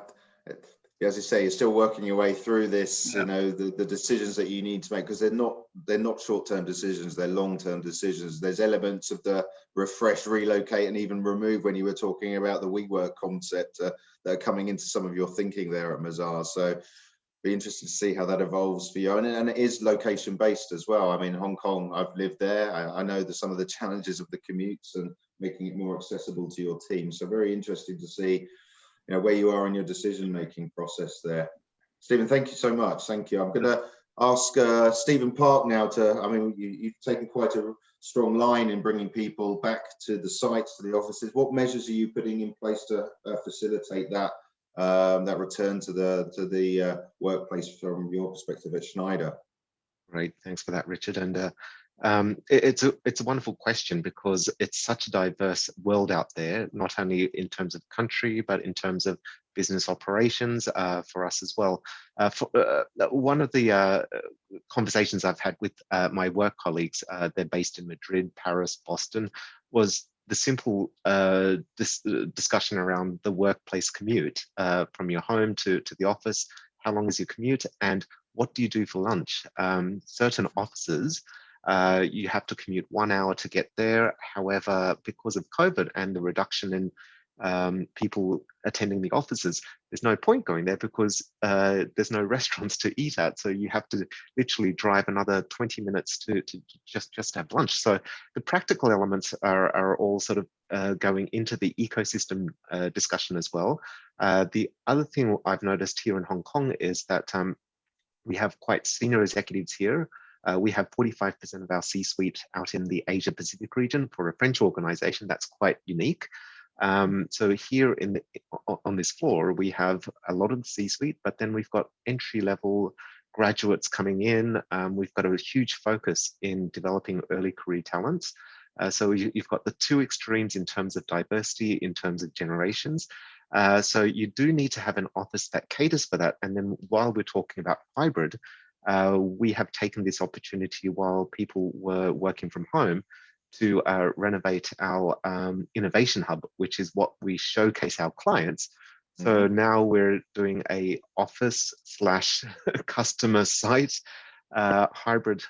you say, you're still working your way through this. Yeah. You know, the decisions that you need to make, because they're not short-term decisions, they're long-term decisions. There's elements of the refresh, relocate, and even remove, when you were talking about the WeWork concept, that are coming into some of your thinking there at Mazars. So be interested to see how that evolves for you. And it is location based as well. I mean, Hong Kong, I've lived there. I know some of the challenges of the commutes and making it more accessible to your team. So very interesting to see, you know, where you are in your decision-making process there. Stephen, thank you so much. Thank you. I'm going to ask Stephen Park now I mean, you've taken quite a strong line in bringing people back to the sites, to the offices. What measures are you putting in place to facilitate that return to the workplace from your perspective at Schneider? Great, thanks for that, Richard. And it's a wonderful question, because it's such a diverse world out there, not only in terms of country, but in terms of business operations for us as well. One of the conversations I've had with my work colleagues, they're based in Madrid, Paris, Boston, was the simple discussion around the workplace commute from your home to the office. How long is your commute, and what do you do for lunch? Certain offices, you have to commute 1 hour to get there. However, because of COVID and the reduction in people attending the offices, there's no point going there because there's no restaurants to eat at. So you have to literally drive another 20 minutes to just have lunch. So the practical elements are all sort of going into the ecosystem discussion as well. The other thing I've noticed here in Hong Kong is that we have quite senior executives here. We have 45% of our C-suite out in the Asia Pacific region. For a French organization, that's quite unique. So here on this floor, we have a lot of the C-suite, but then we've got entry-level graduates coming in. We've got a huge focus in developing early career talents. So you've got the two extremes in terms of diversity, in terms of generations. So you do need to have an office that caters for that. And then while we're talking about hybrid, we have taken this opportunity while people were working from home to renovate our innovation hub, which is what we showcase our clients. So now we're doing a office / customer site hybrid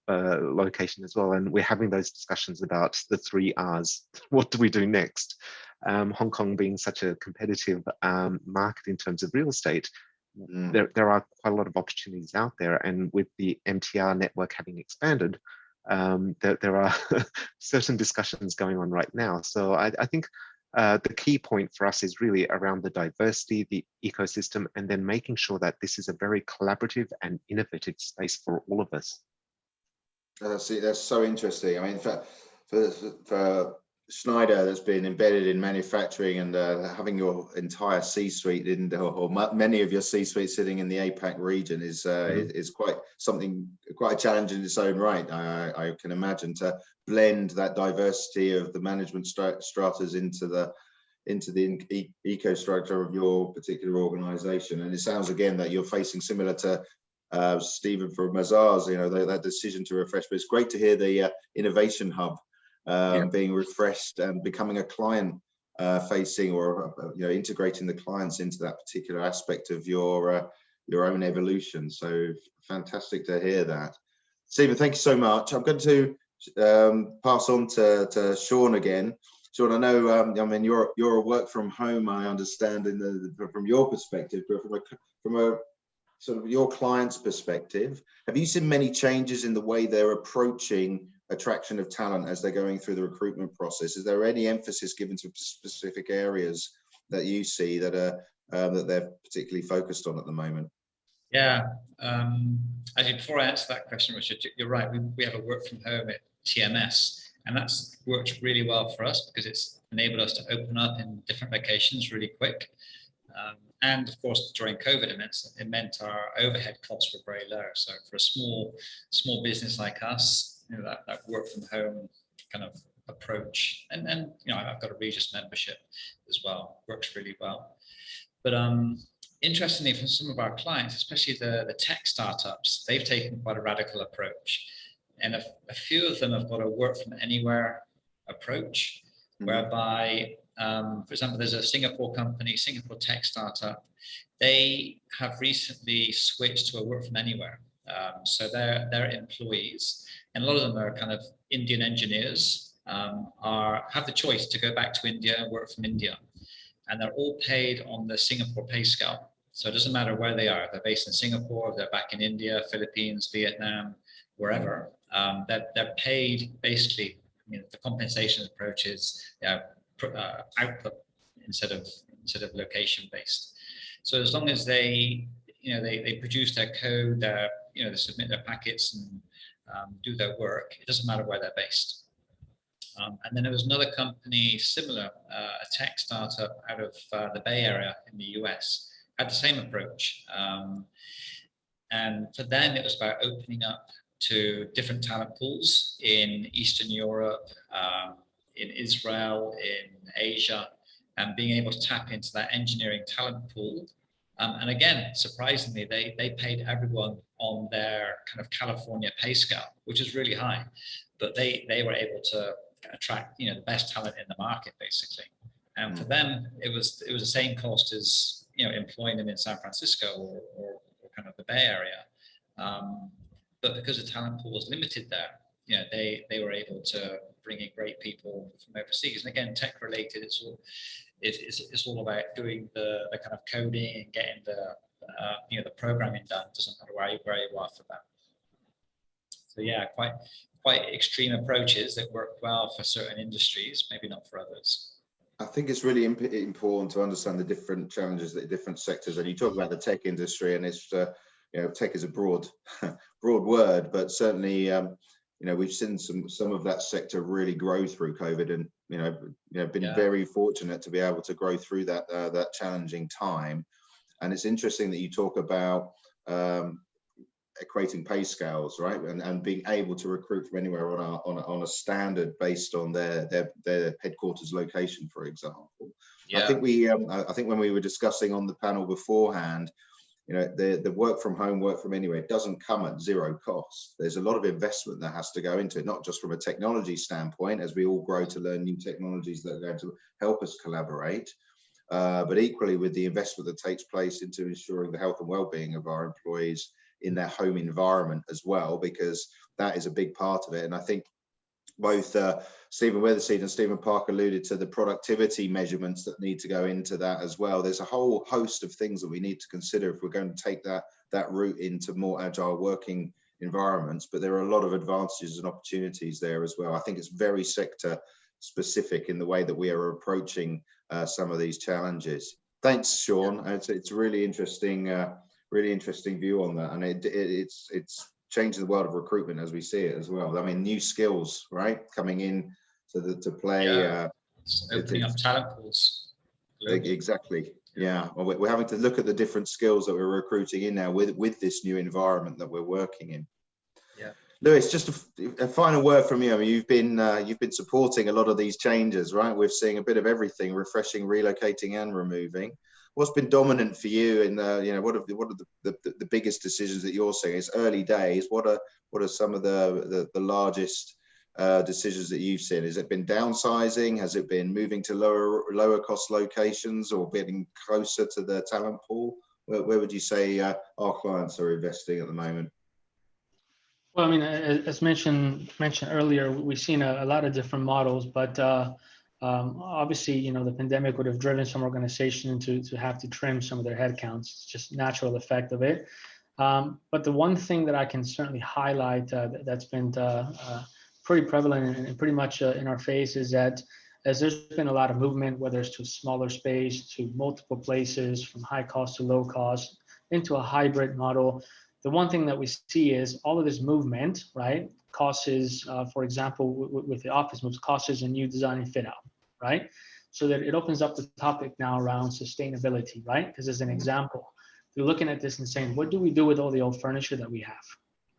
location as well. And we're having those discussions about the 3 Rs. What do we do next? Hong Kong being such a competitive market in terms of real estate, there are quite a lot of opportunities out there. And with the MTR network having expanded, there are certain discussions going on right now. So I think the key point for us is really around the diversity, the ecosystem, and then making sure that this is a very collaborative and innovative space for all of us. See, that's so interesting. I mean, for Schneider, that's been embedded in manufacturing, and having your entire C-suite or many of your C-suite sitting in the APAC region is quite a challenge in its own right. I can imagine, to blend that diversity of the management stratas into the eco-structure of your particular organization. And it sounds again that you're facing similar to Stephen from Mazars, that decision to refresh. But it's great to hear the innovation hub being refreshed and becoming a client facing, or integrating the clients into that particular aspect of your own evolution. So fantastic to hear that. Stephen, thank you so much. I'm going to pass on to Sean again. Sean, I know I mean you're a work from home, I understand, from your perspective, but from a sort of your client's perspective, have you seen many changes in the way they're approaching attraction of talent as they're going through the recruitment process? Is there any emphasis given to specific areas that you see that that they're particularly focused on at the moment? Yeah, actually, before I answer that question, Richard, you're right. We have a work from home at TMS, and that's worked really well for us because it's enabled us to open up in different locations really quick. And of course, during COVID, it meant our overhead costs were very low. So for a small business like us, that work from home kind of approach, and I've got a Regis membership as well, works really well. But interestingly, for some of our clients, especially the tech startups, they've taken quite a radical approach, and a few of them have got a work from anywhere approach, whereby, for example, there's a Singapore tech startup. They have recently switched to a work from anywhere. So their employees, and a lot of them are kind of Indian engineers, have the choice to go back to India and work from India. And they're all paid on the Singapore pay scale. So it doesn't matter where they are. They're based in Singapore, they're back in India, Philippines, Vietnam, wherever. They're paid basically, the compensation approach is output instead of location based. So as long as they produce their code, they submit their packets and do their work, it doesn't matter where they're based. And then there was another company similar, a tech startup out of the Bay Area in the US, had the same approach. And for them, it was about opening up to different talent pools in Eastern Europe, in Israel, in Asia, and being able to tap into that engineering talent pool. And again, surprisingly, they paid everyone on their kind of California pay scale, which is really high, but they were able to attract the best talent in the market, basically. And for them, it was the same cost as employing them in San Francisco or kind of the Bay Area. But because the talent pool was limited there, they were able to bring in great people from overseas. And again, tech related, it's all about doing the kind of coding and getting the the programming done. It doesn't matter where you are for that. So yeah, quite extreme approaches that work well for certain industries, maybe not for others. I think it's really important to understand the different challenges that different sectors, and you talk about the tech industry, and it's tech is a broad word, but certainly we've seen some of that sector really grow through COVID, and been very fortunate to be able to grow through that challenging time. And it's interesting that you talk about equating pay scales, right, and being able to recruit from anywhere on a standard based on their headquarters location, for example. I think when we were discussing on the panel beforehand, the work from home, work from anywhere doesn't come at zero cost. There's a lot of investment that has to go into it, not just from a technology standpoint, as we all grow to learn new technologies that are going to help us collaborate, but equally with the investment that takes place into ensuring the health and well-being of our employees in their home environment as well, because that is a big part of it. And I think both Stephen Weatherseed and Stephen Park alluded to the productivity measurements that need to go into that as well. There's a whole host of things that we need to consider if we're going to take that route into more agile working environments, but there are a lot of advantages and opportunities there as well. I think it's very sector specific in the way that we are approaching some of these challenges. Thanks, Sean. It's really interesting view on that, and it's changing the world of recruitment as we see it as well. I mean, new skills, right, coming in to play. Opening up talent pools. Exactly. Yeah. Well, we're having to look at the different skills that we're recruiting in now with this new environment that we're working in. Yeah. Lewis, just a final word from you. I mean, you've been supporting a lot of these changes, right? We're seeing a bit of everything, refreshing, relocating, and removing. What's been dominant for you in what are the biggest decisions that you're seeing? It's early days. What are some of the largest decisions that you've seen? Has it been downsizing? Has it been moving to lower cost locations, or getting closer to the talent pool? Where would you say our clients are investing at the moment? Well, I mean, as mentioned earlier, we've seen a lot of different models, but obviously, the pandemic would have driven some organizations to have to trim some of their headcounts. It's just natural effect of it. But the one thing that I can certainly highlight that's been pretty prevalent and pretty much in our face is that as there's been a lot of movement, whether it's to a smaller space, to multiple places, from high cost to low cost, into a hybrid model, the one thing that we see is all of this movement, right, causes, for example, with the office moves, causes a new design and fit out, right? So that it opens up the topic now around sustainability, right? Because as an example, we're looking at this and saying, what do we do with all the old furniture that we have,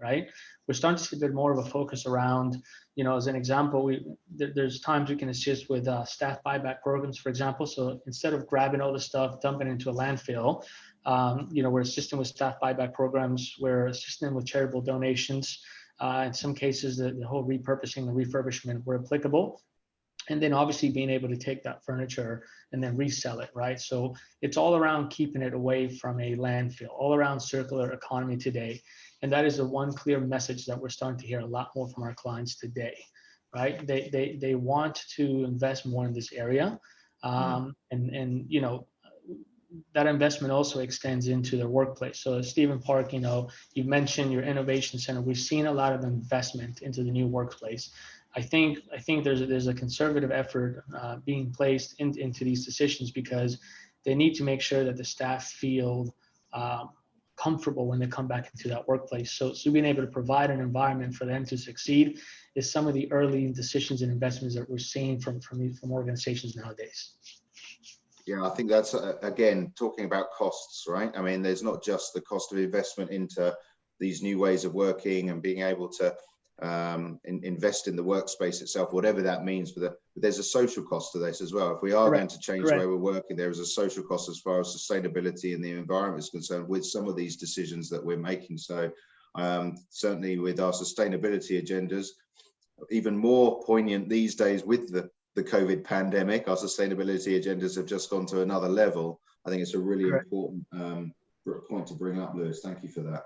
right? We're starting to see a bit more of a focus around, as an example, there's times we can assist with staff buyback programs, for example. So instead of grabbing all the stuff, dumping it into a landfill, we're assisting with staff buyback programs. We're assisting with charitable donations. In some cases, the whole repurposing and refurbishment were applicable. And then obviously being able to take that furniture and then resell it, right? So it's all around keeping it away from a landfill, all around circular economy today. And that is the one clear message that we're starting to hear a lot more from our clients today, right? They want to invest more in this area. That investment also extends into their workplace. So Stephen Park, you mentioned your innovation center. We've seen a lot of investment into the new workplace. I think there's a conservative effort being placed into these decisions because they need to make sure that the staff feel comfortable when they come back into that workplace. So being able to provide an environment for them to succeed is some of the early decisions and investments that we're seeing from organizations nowadays. Yeah, I think that's, again, talking about costs, right? I mean, there's not just the cost of investment into these new ways of working and being able to invest in the workspace itself, whatever that means, but there's a social cost to this as well. If we are going to change the way we're working, there is a social cost as far as sustainability and the environment is concerned with some of these decisions that we're making. So certainly with our sustainability agendas, even more poignant these days with the COVID pandemic, our sustainability agendas have just gone to another level. I think it's a really important point to bring up, Lewis. Thank you for that.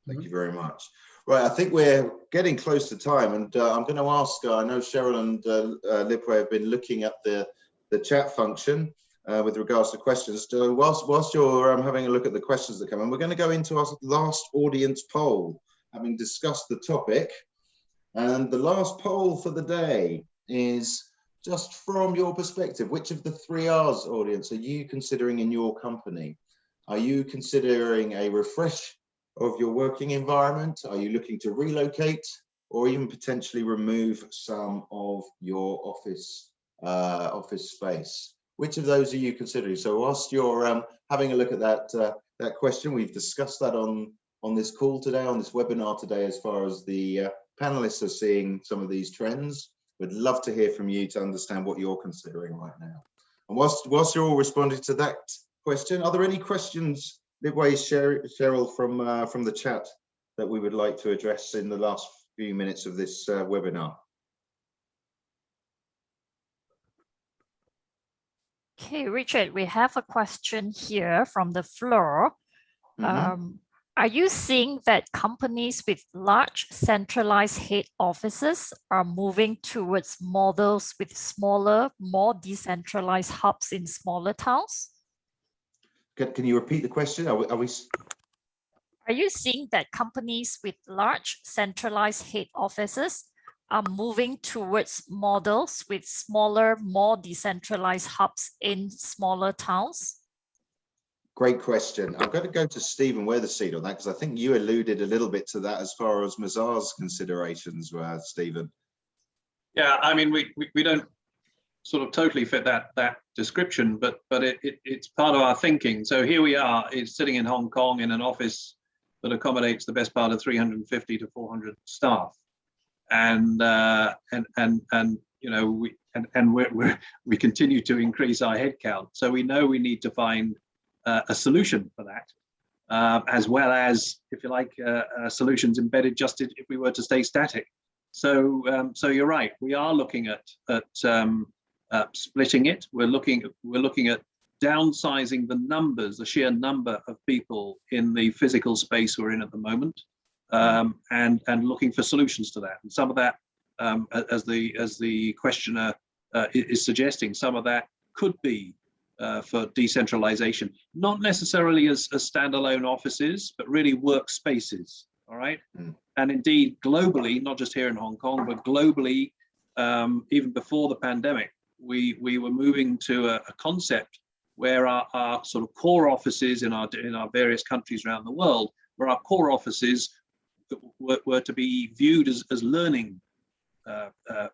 Thank you very much. Right, I think we're getting close to time, and I'm going to ask, I know Cheryl and Lipway have been looking at the chat function. with regards to questions. So whilst you're having a look at the questions that come in, we're going to go into our last audience poll, having discussed the topic. And the last poll for the day is, just from your perspective, which of the 3 R's, audience, are you considering in your company? Are you considering a refresh of your working environment? Are you looking to relocate, or even potentially remove some of your office space? Which of those are you considering? So whilst you're having a look at that question, we've discussed that on this call today, on this webinar today, as far as the panelists are seeing some of these trends. We'd love to hear from you to understand what you're considering right now. And whilst you're all responding to that question, are there any questions, Libway, Cheryl, from the chat that we would like to address in the last few minutes of this webinar? Okay, Richard, we have a question here from the floor. Are you seeing that companies with large centralized head offices are moving towards models with smaller, more decentralized hubs in smaller towns? Can you repeat the question? Are you seeing that companies with large centralized head offices are moving towards models with smaller, more decentralized hubs in smaller towns? Great question. I'm going to go to Stephen Weatherseed on that, because I think you alluded a little bit to that as far as Mazar's considerations were, Stephen. Yeah, I mean, we don't sort of totally fit that description, but it's part of our thinking. So here we are, is sitting in Hong Kong in an office that accommodates the best part of 350 to 400 staff, and you know, we continue to increase our headcount. So we know we need to find a solution for that, as well as, if you like, solutions embedded just if we were to stay static. So you're right. We are looking at splitting it. We're looking at downsizing the sheer number of people in the physical space we're in at the moment, and looking for solutions to that. And some of that, as the questioner is suggesting, some of that could be for decentralization, not necessarily as standalone offices, but really workspaces. All right. And indeed, globally, not just here in Hong Kong, but globally, even before the pandemic, we were moving to a concept where our sort of core offices in our various countries around the world, where our core offices were to be viewed as learning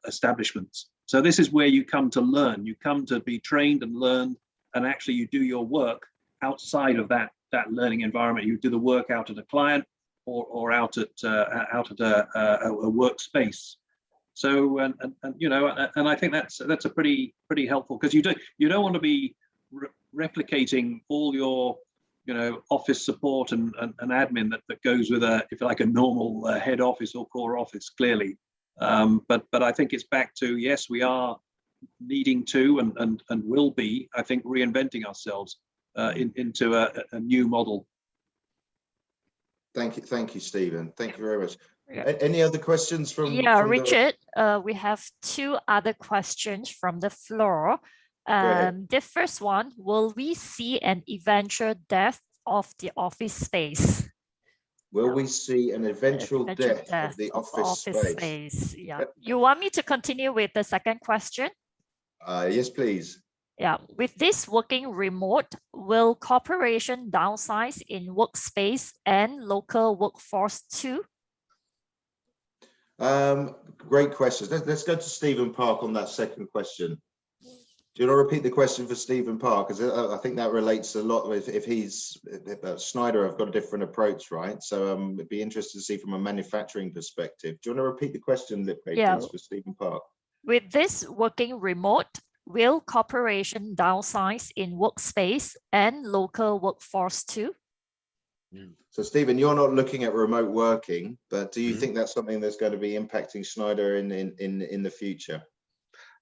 establishments. So this is where you come to learn. You come to be trained and learn, and actually you do your work outside of that learning environment. You do the work out at a client or out at a workspace. So and you know, and I think that's a pretty helpful, because you don't want to be replicating all your office support and admin that goes with if you like a normal head office or core office, clearly. But I think it's back to, yes, we are needing to and will be, I think, reinventing ourselves into a new model. Thank you, Stephen. Thank you very much. Any other questions from? Yeah, from Richard, we have 2 other questions from the floor. The first one: will we see an eventual death of the office space? Will we see an eventual death of the office space? Yeah. You want me to continue with the second question? Yes, please. Yeah. With this working remote, will corporation downsize in workspace and local workforce too? Great questions. Let's go to Stephen Park on that second question. Do you want to repeat the question for Stephen Park? Because I think that relates a lot with if Schneider have got a different approach, right? So it'd be interesting to see from a manufacturing perspective. Do you want to repeat the question, please, for Stephen Park? With this working remote, will corporation downsize in workspace and local workforce too? So Stephen, you're not looking at remote working, but do you think that's something that's going to be impacting Schneider in the future?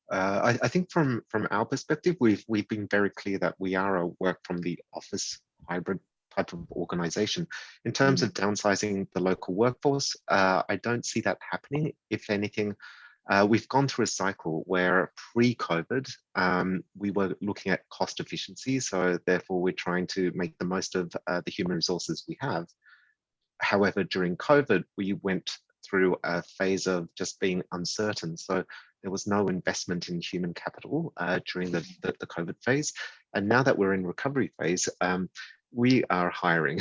I think from our perspective, we've been very clear that we are a work from the office hybrid type of organization. In terms of downsizing the local workforce, I don't see that happening. If anything, We've gone through a cycle where pre-COVID, we were looking at cost efficiency. So therefore, we're trying to make the most of the human resources we have. However, during COVID, we went through a phase of just being uncertain. So there was no investment in human capital during the COVID phase. And now that we're in recovery phase, we are hiring.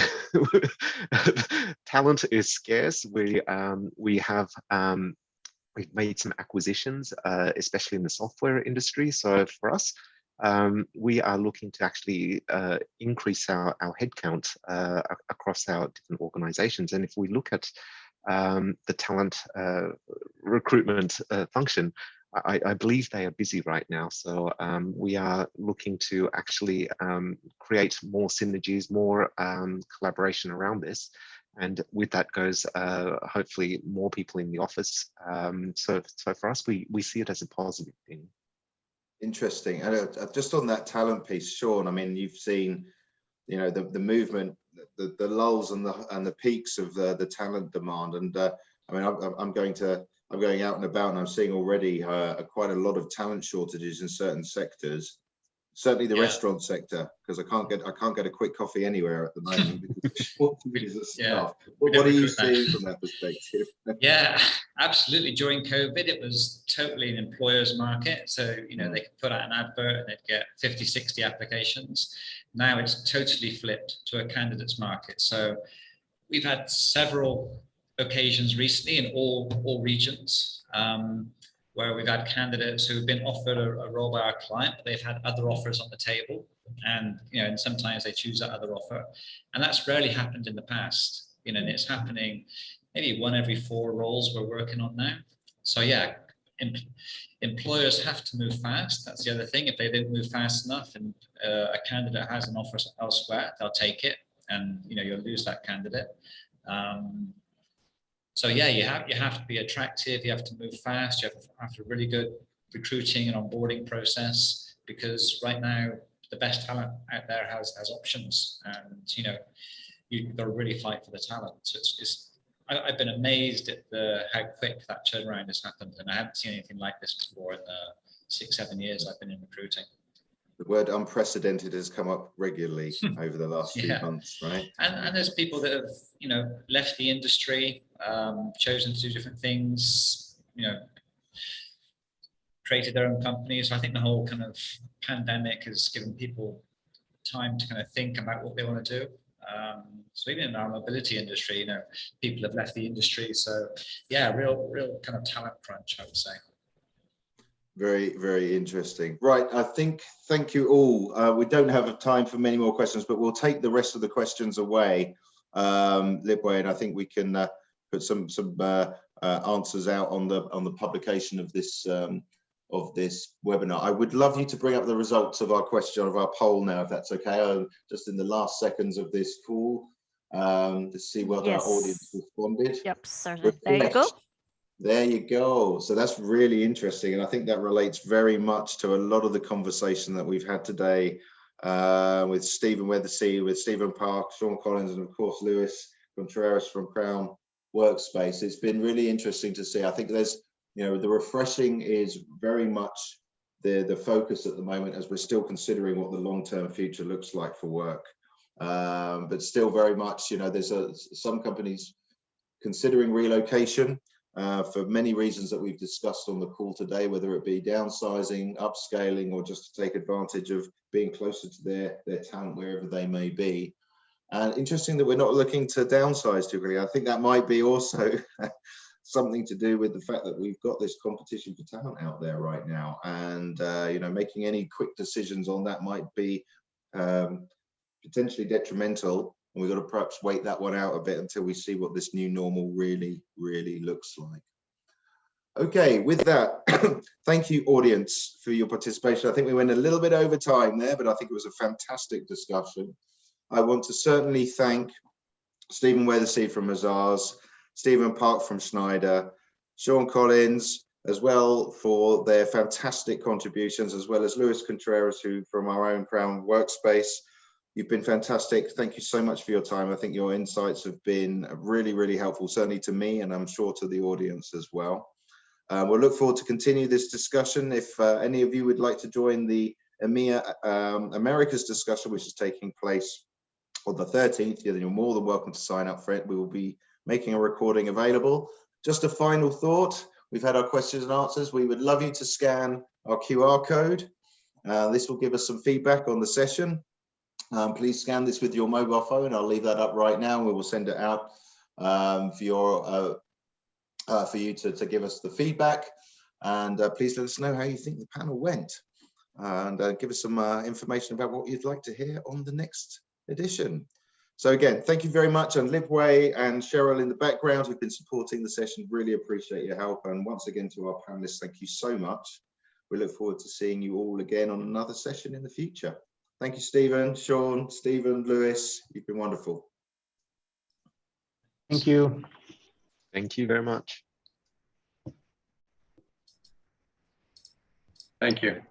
Talent is scarce. We've made some acquisitions, especially in the software industry. So for us, we are looking to actually increase our headcount across our different organizations. And if we look at the talent recruitment function, I believe they are busy right now. So we are looking to actually create more synergies, more collaboration around this. And with that goes hopefully more people in the office. So for us, we see it as a positive thing. Interesting. And just on that talent piece, Sean, I mean, you've seen, you know, the movement, the lulls and the peaks of the talent demand. And I mean, I'm going out and about, and I'm seeing already quite a lot of talent shortages in certain sectors. Certainly the restaurant sector, because I can't get a quick coffee anywhere at the moment because shortages of staff. What are you seeing from that perspective? Yeah, absolutely. During COVID, it was totally an employer's market. So, you know, they could put out an advert and they'd get 50, 60 applications. Now it's totally flipped to a candidate's market. So we've had several occasions recently in all regions, where we've had candidates who've been offered a role by our client, but they've had other offers on the table, and you know, and sometimes they choose that other offer, and that's rarely happened in the past. You know, and it's happening maybe 1 every 4 roles we're working on now. So yeah, employers have to move fast. That's the other thing. If they don't move fast enough, and a candidate has an offer elsewhere, they'll take it, and you know, you'll lose that candidate. So yeah, you have to be attractive. You have to move fast. You have to really good recruiting and onboarding process, because right now the best talent out there has options, and you know, you've got to really fight for the talent. So I've been amazed at how quick that turnaround has happened, and I haven't seen anything like this before in the 6-7 years I've been in recruiting. The word unprecedented has come up regularly over the last few months, right? And there's people that have, you know, left the industry, chosen to do different things, you know, created their own companies. So I think the whole kind of pandemic has given people time to kind of think about what they want to do. So even in our mobility industry, you know, people have left the industry. So yeah, real kind of talent crunch, I would say. Very, very interesting. Right, I think, thank you all. We don't have time for many more questions, but we'll take the rest of the questions away, Libway, and I think we can put some answers out on the publication of this webinar. I would love you to bring up the results of our poll now, if that's okay. Just in the last seconds of this call, to see whether our audience responded. Yep, certainly. There you go. There you go. So that's really interesting. And I think that relates very much to a lot of the conversation that we've had today with Stephen Weathersea, with Stephen Park, Sean Collins, and of course, Lewis Contreras from Crown Workspace. It's been really interesting to see. I think there's, you know, the refreshing is very much the focus at the moment, as we're still considering what the long-term future looks like for work. But still very much, you know, there's some companies considering relocation. For many reasons that we've discussed on the call today, whether it be downsizing, upscaling, or just to take advantage of being closer to their talent wherever they may be. And interesting that we're not looking to downsize too quickly. I think that might be also something to do with the fact that we've got this competition for talent out there right now, and you know, making any quick decisions on that might be potentially detrimental. And we've got to perhaps wait that one out a bit until we see what this new normal really looks like. Okay, with that, thank you, audience, for your participation. I think we went a little bit over time there, but I think it was a fantastic discussion. I want to certainly thank Stephen Weathersea from Mazars, Stephen Park from Schneider, Sean Collins as well for their fantastic contributions, as well as Lewis Contreras, who from our own Crown Workspace. You've been fantastic. Thank you so much for your time. I think your insights have been really helpful, certainly to me, and I'm sure to the audience as well. We'll look forward to continue this discussion. If any of you would like to join the EMEA Americas discussion, which is taking place on the 13th, then you're more than welcome to sign up for it. We will be making a recording available. Just a final thought. We've had our questions and answers. We would love you to scan our QR code. This will give us some feedback on the session. Please scan this with your mobile phone. I'll leave that up right now. We will send it out for you to give us the feedback. And please let us know how you think the panel went. And give us some information about what you'd like to hear on the next edition. So again, thank you very much. And Libway and Cheryl in the background who've been supporting the session, really appreciate your help. And once again to our panelists, thank you so much. We look forward to seeing you all again on another session in the future. Thank you, Stephen, Sean, Stephen, Lewis. You've been wonderful. Thank you. Thank you very much. Thank you.